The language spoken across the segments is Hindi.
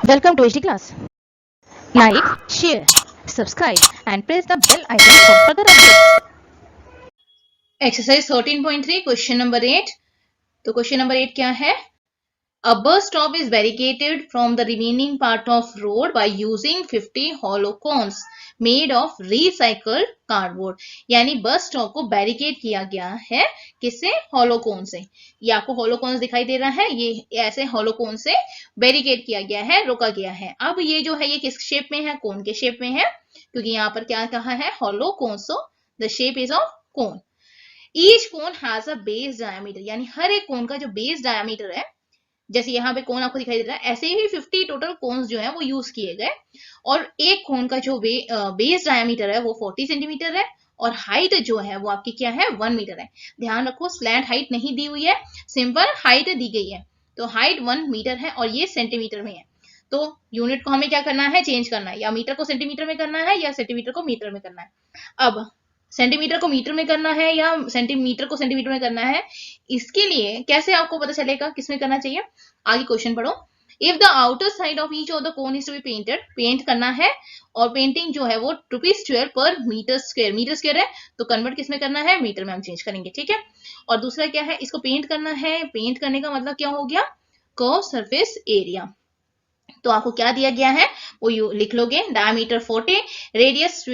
Welcome to HD class. Like, share, subscribe and press the bell icon for further updates. Exercise 13.3 question number 8. तो क्वेश्चन नंबर 8 क्या है? A bus stop is barricaded from the remaining part of road by using 50 hollow cones made of recycled cardboard. यानी बस स्टॉप को बैरिकेड किया गया है किससे? हॉलो कोन से. ये आपको हॉलो कोन्स दिखाई दे रहा है, ये ऐसे हॉलो कोन से बैरिकेड किया गया है, रोका गया है. अब ये जो है ये किस शेप में है? कोन के शेप में है, क्योंकि यहाँ पर क्या कहा है? Hollow cone. So the shape is of cone. Each cone has a base diameter, यानी हर एक कोन का जो बेस डायमीटर है, जैसे यहाँ पे कोन आपको दिखाई दे रहा है, ऐसे ही 50 टोटल कोन्स जो है वो यूज किए गए. और एक कोन का जो बेस डायमीटर है वो 40 सेंटीमीटर है और हाइट जो है वो आपकी क्या है? 1 मीटर है. ध्यान रखो स्लैंट हाइट नहीं दी हुई है, सिंपल हाइट दी गई है. तो हाइट 1 मीटर है और ये सेंटीमीटर में है. तो यूनिट को हमें क्या करना है? चेंज करना है. या मीटर को सेंटीमीटर में करना है या सेंटीमीटर को मीटर में करना है. अब सेंटीमीटर को मीटर में करना है या सेंटीमीटर को सेंटीमीटर में करना है, इसके लिए कैसे आपको पता चलेगा किसमें करना चाहिए? आगे क्वेश्चन पढ़ो. If the outer side of each of the cone is to be painted, paint करना है और पेंटिंग जो है वो ₹2 पर मीटर स्क्वायर. मीटर स्क्वायर है तो कन्वर्ट किसमें करना है? मीटर में हम चेंज करेंगे. ठीक है. और दूसरा क्या है? इसको पेंट करना है. पेंट करने का मतलब क्या हो गया? Curve surface area. तो आपको क्या दिया गया है वो लिख लोगे. डायमीटर 40, रेडियस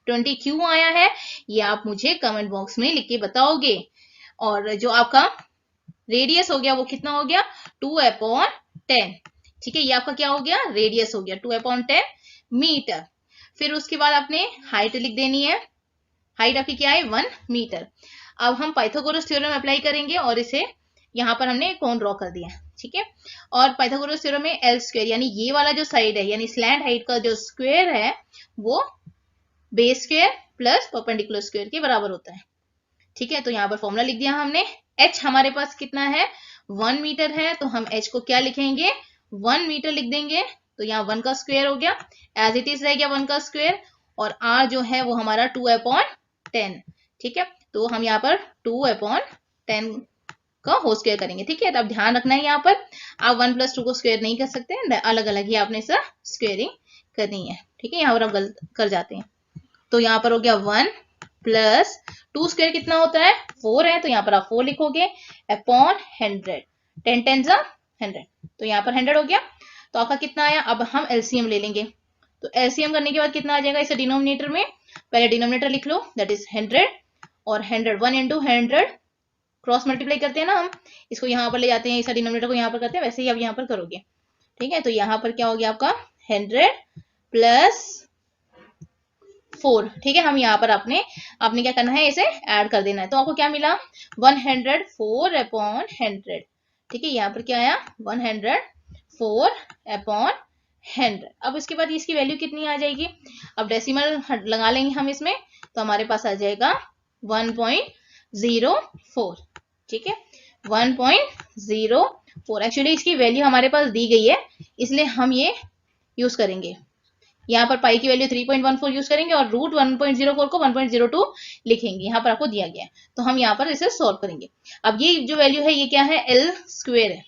20 क्यों आया है ये आप मुझे कमेंट बॉक्स में लिख के बताओगे. और जो आपका रेडियस हो गया वो कितना हो गया? 2/10. ठीक है, ये आपका क्या हो गया? रेडियस हो गया 2/10 मीटर. फिर उसके बाद आपने हाइट लिख देनी है. हाइट आपकी क्या है? 1 मीटर. अब हम पाइथागोरस थ्योरम अप्लाई करेंगे और इसे यहाँ पर हमने कोन ड्रॉ कर दिया. ठीक है. और पाइथागोरस थ्योरम में एल स्क्वायर, यानी ये वाला जो साइड है, यानी स्लैंट हाइट का जो स्क्वायर है वो base square plus perpendicular square के बराबर होता है. ठीक है. तो यहाँ पर फॉर्मूला लिख दिया हमने. h हमारे पास कितना है? 1 मीटर है, तो हम h को क्या लिखेंगे? 1 मीटर लिख देंगे. तो यहाँ 1 का स्क्वायर हो गया, एज इट इज रह गया 1 का स्क्वायर. और r जो है वो हमारा 2/10. ठीक है. तो हम यहाँ पर 2/10 का होल स्क्वायर करेंगे. ठीक है. तो अब ध्यान रखना है यहाँ पर आप 1 + 2 को स्क्वायर नहीं कर सकते, अलग अलग ही आपने सर स्क्वेयरिंग करनी है. ठीक है. यहाँ पर आप गलत कर जाते हैं. तो यहाँ पर हो गया 1 + 2 स्क्वायर कितना होता है? 4 है, तो यहाँ पर आप 4 लिखोगे अपॉन 100. 10 10 100. तो यहाँ पर 100 हो गया. तो आपका कितना आया? अब हम एलसीएम ले लेंगे. तो एलसीएम करने के बाद कितना आ जाएगा इसे डिनोमिनेटर में? पहले डिनोमिनेटर लिख लो, दैट इज 100. और 100 1 × 100 क्रॉस मल्टीप्लाई करते हैं ना हम, इसको यहाँ पर ले जाते हैं, इस डिनोमिनेटर को यहाँ पर करते हैं, वैसे ही आप यहाँ पर करोगे. ठीक है. तो यहाँ पर क्या हो गया आपका? 100 + 4. ठीक है. हम यहाँ पर आपने क्या करना है? इसे ऐड कर देना है. तो आपको क्या मिला? 104/100. ठीक है. यहाँ पर क्या आया? 104/100. अब इसके बाद इसकी वैल्यू कितनी आ जाएगी? अब डेसिमल लगा लेंगे हम इसमें, तो हमारे पास आ जाएगा 1.04. ठीक है. 1.04. एक्चुअली इसकी वैल्यू हमारे पास दी गई है, इसलिए हम ये यूज करेंगे. यहाँ पर पाई की वैल्यू 3.14 यूज करेंगे और रूट 1.04 को 1.02 लिखेंगे. यहाँ पर आपको दिया गया है, तो हम यहाँ पर इसे सॉल्व करेंगे. अब ये जो वैल्यू है ये क्या है? एल स्क्वेयर है.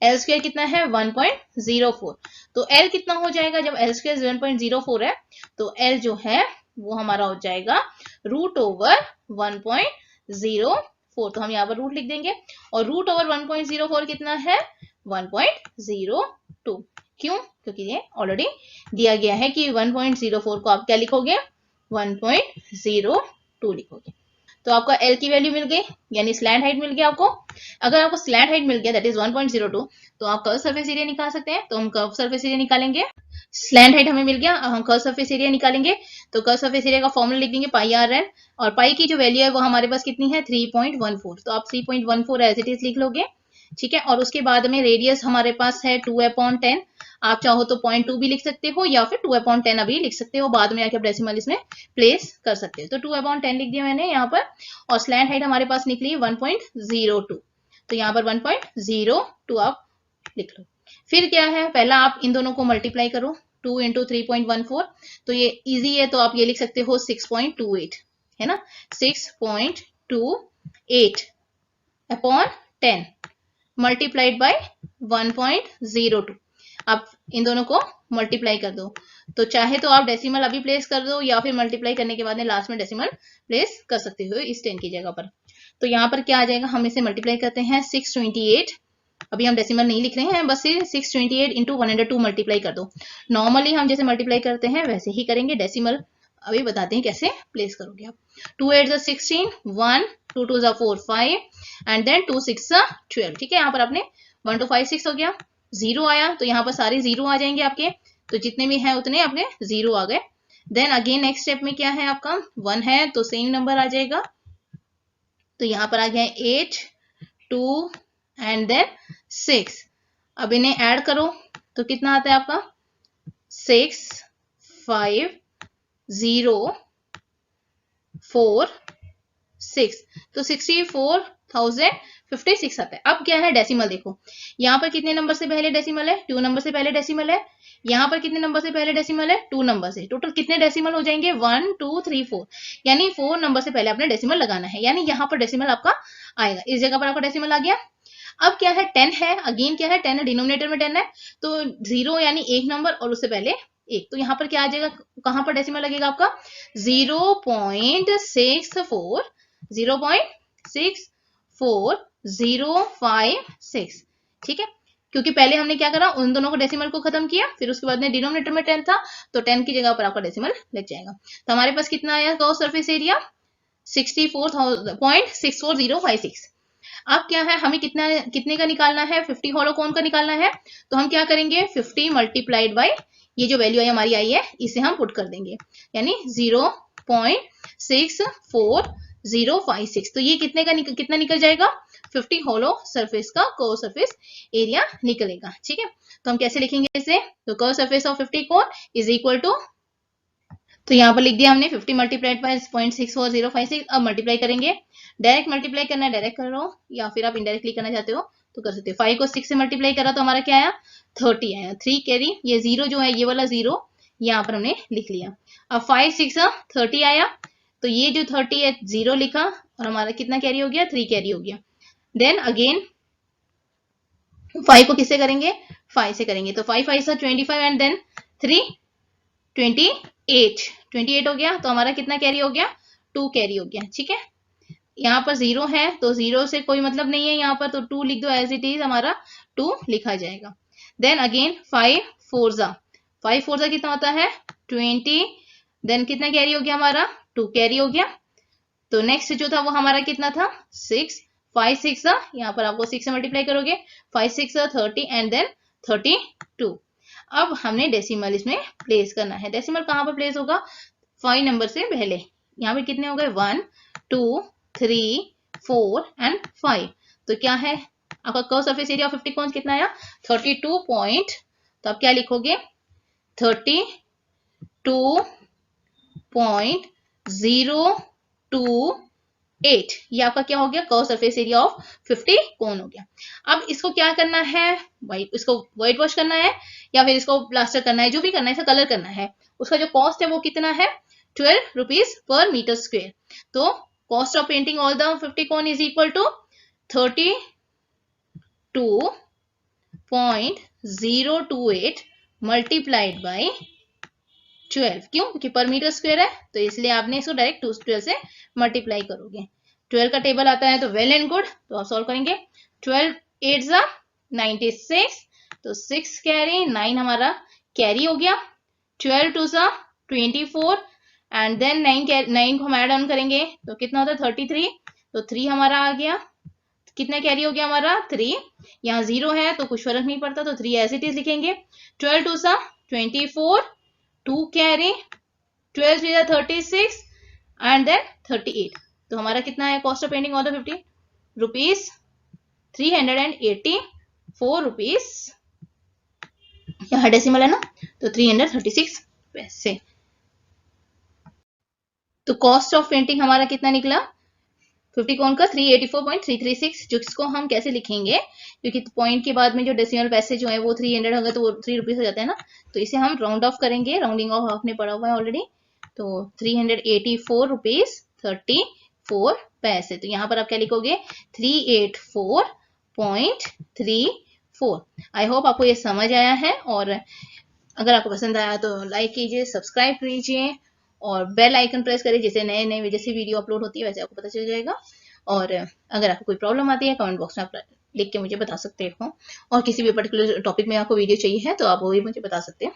एल स्क्वेयर कितना है? 1.04. तो एल कितना हो जाएगा? जब एल स्क्वेयर 1.04 है तो एल जो है वो हमारा हो जाएगा √1.04. तो हम यहाँ पर रूट लिख देंगे. और √1.04 कितना है? 1.02. क्यों? क्योंकि ये ऑलरेडी दिया गया है कि 1.04 को आप क्या लिखोगे? 1.02 लिखोगे. तो आपका एल की वैल्यू मिल गई, यानी स्लैंट हाइट मिल गया आपको. अगर आपको स्लैंट हाइट मिल गया दैट इज 1.02, तो आप कर्व सरफेस एरिया निकाल सकते हैं. तो हम कर्व सरफेस एरिया निकालेंगे. स्लैंट हाइट हमें मिल गया, अब हम कर्व सरफेस एरिया निकालेंगे. तो कर्व सरफेस एरिया का फॉर्मूला लिख देंगे πr/n. और पाई की जो वैल्यू है वो हमारे पास कितनी है? 3.14. तो आप 3.14 एज इट इज लिख लोगे. ठीक है. और उसके बाद में रेडियस हमारे पास है 2/10. आप चाहो तो 0.2 भी लिख सकते हो या फिर 2/10 अभी लिख सकते हो, बाद में आके डेसिमल इसमें प्लेस कर सकते हो. तो 2/10 लिख दिया मैंने यहाँ पर. और स्लैंट हाइट हमारे पास निकली 1.02. तो यहाँ पर 1.02 आप लिख लो. फिर क्या है? पहला आप इन दोनों को मल्टीप्लाई करो. 2 × 3.14, तो ये इजी है, तो आप ये लिख सकते हो 6.28, है ना? 6.28/10 मल्टीप्लाइड बाय 1.02. आप इन दोनों को मल्टीप्लाई कर दो। तो चाहे तो आप डेसिमल अभी प्लेस कर दो या फिर मल्टीप्लाई करने के बाद में लास्ट में डेसिमल प्लेस कर सकते हो इस 10 की जगह पर। तो यहाँ पर क्या आ जाएगा, हम इसे मल्टीप्लाई करते हैं 628, अभी हम डेसिमल नहीं लिख रहे हैं, बस 628 इंटू 102 मल्टीप्लाई कर दो। नॉर्मली हम जैसे मल्टीप्लाई करते हैं वैसे ही करेंगे, डेसिमल अभी बताते हैं कैसे प्लेस करोगे आप। 2 8 16, 1 2 2 4 5 एंड देन 2 6 12। ठीक है, यहाँ पर आपने 1 2 5 6 हो गया, 0 आया तो यहाँ पर सारे 0 आ जाएंगे आपके, तो जितने भी हैं उतने अपने 0 आ गए। देन अगेन नेक्स्ट स्टेप में क्या है आपका 1 है तो सेम नंबर आ जाएगा, तो यहाँ पर आ गया 8 2 एंड देन 6। अब इन्हें ऐड करो तो कितना आता है आपका 6 5 0 4 6, तो 64,056 आता है। अब क्या है डेसिमल देखो, यहाँ पर कितने नंबर से पहले डेसिमल है, 2 नंबर से पहले डेसिमल है, यहाँ पर कितने नंबर से पहले डेसिमल है, 2 नंबर से। टोटल कितने डेसिमल हो जाएंगे 1 2 3 4, यानी 4 नंबर से पहले आपने डेसिमल लगाना है, यानी यहाँ पर डेसिमल आपका आएगा, इस जगह पर आपका डेसिमल आ गया। अब क्या है 10 है, अगेन क्या है 10 है, डिनोमिनेटर में 10 है, तो 0 यानी एक नंबर और उससे पहले एक, तो यहाँ पर क्या आ जाएगा, कहां पर डेसिमल लगेगा आपका 0.64 0.64056। ठीक है, क्योंकि पहले हमने क्या करा, उन दोनों को डेसिमल को खत्म किया, फिर उसके बाद में डिनोमिनेटर में 10 था, तो 10 की जगह पर आपका डेसिमल लग जाएगा। तो हमारे पास कितना आया कर्व सरफेस एरिया 64.64056। अब क्या है, हमें कितने का निकालना है, 50 होलो कोन का निकालना है, तो हम क्या करेंगे 50 मल्टीप्लाइड बाय ये जो वैल्यू हमारी आई है इसे हम पुट कर देंगे, यानी 0.64056। तो ये कितने का कितना निकल जाएगा 50 होलो सरफेस का कर्व सरफेस एरिया निकलेगा। ठीक है, तो हम कैसे लिखेंगे इसे, तो curve surface of 50 cone is equal to, तो यहाँ पर लिख दिया हमने 50 मल्टीप्लाइड बाय 0.64056। अब मल्टीप्लाई करेंगे, डायरेक्ट मल्टीप्लाई करना है डायरेक्ट कर लो, या फिर आप इनडायरेक्टली करना चाहते हो तो कर सकते हो। 5 को 6 से मल्टीप्लाई करा तो हमारा क्या आया 30 आया, 3 कैरी, ये 0 जो है ये वाला 0 यहाँ पर हमने लिख लिया। अब 5 6 30 आया, तो ये जो 30 है 0 लिखा और हमारा कितना कैरी हो गया 3 कैरी हो गया। देन अगेन 5 को किससे करेंगे 5 से करेंगे, तो 5 5 25 एंड देन 3 28 हो गया, तो हमारा कितना कैरी हो गया 2 कैरी हो गया। ठीक है, यहाँ पर 0 है तो 0 से कोई मतलब नहीं है यहाँ पर, तो 2 लिख दो एज इट इज, हमारा 2 लिखा जाएगा। देन अगेन 5 4 कितना होता है 20, देन कितना कैरी हो गया हमारा 2 कैरी हो गया। तो नेक्स्ट जो था वो हमारा कितना था 6 5 6 यहाँ पर आपको 6 से मल्टीप्लाई करोगे, 5 6 30 एंड देन 32। अब हमने डेसिमल इसमें प्लेस करना है, डेसिमल कहां पर प्लेस होगा 5 नंबर से पहले, यहाँ पे कितने हो गए 1 2 3 4 एंड 5, तो क्या है आपका curve surface area of 50 cones कितना आया 32 पॉइंट, तो आप क्या लिखोगे 32.028, ये आपका क्या हो गया कर्व सरफेस एरिया ऑफ 50 कोन हो गया। अब इसको क्या करना है इसको व्हाइट वॉश करना है या फिर इसको प्लास्टर करना है, जो भी करना है, इसका कलर करना है, उसका जो कॉस्ट है वो कितना है 12 रुपीज पर मीटर स्क्वेयर। तो cost of painting all the 50 cone is equal to 32.028 multiplied by 12, क्यों, क्योंकि पर मीटर स्क्वायर है, तो इसलिए आपने इसको डायरेक्ट 12 से मल्टीप्लाई करोगे। 12 का टेबल आता है तो वेल एंड गुड, तो आप सॉल्व करेंगे 12 8 96, तो 6 कैरी 9 हमारा कैरी हो गया, 12 2 24 एंड देन 9 को हम ऐड ऑन करेंगे तो कितना होता है 33, तो 3 हमारा आ गया, कितना कैरी हो गया हमारा 3, यहाँ 0 है तो कुछ फर्क नहीं पड़ता, तो 3 एज इट इज लिखेंगे। 12 2 24, 2 कैरी, 12 3 36 एंड देन 38, तो हमारा कितना है cost of painting of the 50 rupees 384 rupees, यहाँ डेसिमल है ना, तो 336 पैसे। तो कॉस्ट ऑफ पेंटिंग हमारा कितना निकला 50 कोन का 384.336, जिसको हम कैसे लिखेंगे, क्योंकि पॉइंट के बाद में जो डेसिमल पैसे जो है वो 300 होगा तो वो 3 रुपीज हो जाता है ना, तो इसे हम राउंड ऑफ करेंगे, राउंडिंग ऑफ आपने पढ़ा हुआ है ऑलरेडी, तो 384 रुपीज 34 पैसे। तो यहाँ पर आप क्या लिखोगे 384.34 4। आई होप आपको ये समझ आया है, और अगर आपको पसंद आया तो लाइक कीजिए, सब्सक्राइब कीजिए और बेल आइकन प्रेस करिए, जैसे नए नए जैसे वीडियो अपलोड होती है वैसे आपको पता चल जाएगा। और अगर आपको कोई प्रॉब्लम आती है कमेंट बॉक्स में आप लिख के मुझे बता सकते हो, और किसी भी पर्टिकुलर टॉपिक में आपको वीडियो चाहिए है तो आप वो भी मुझे बता सकते हैं।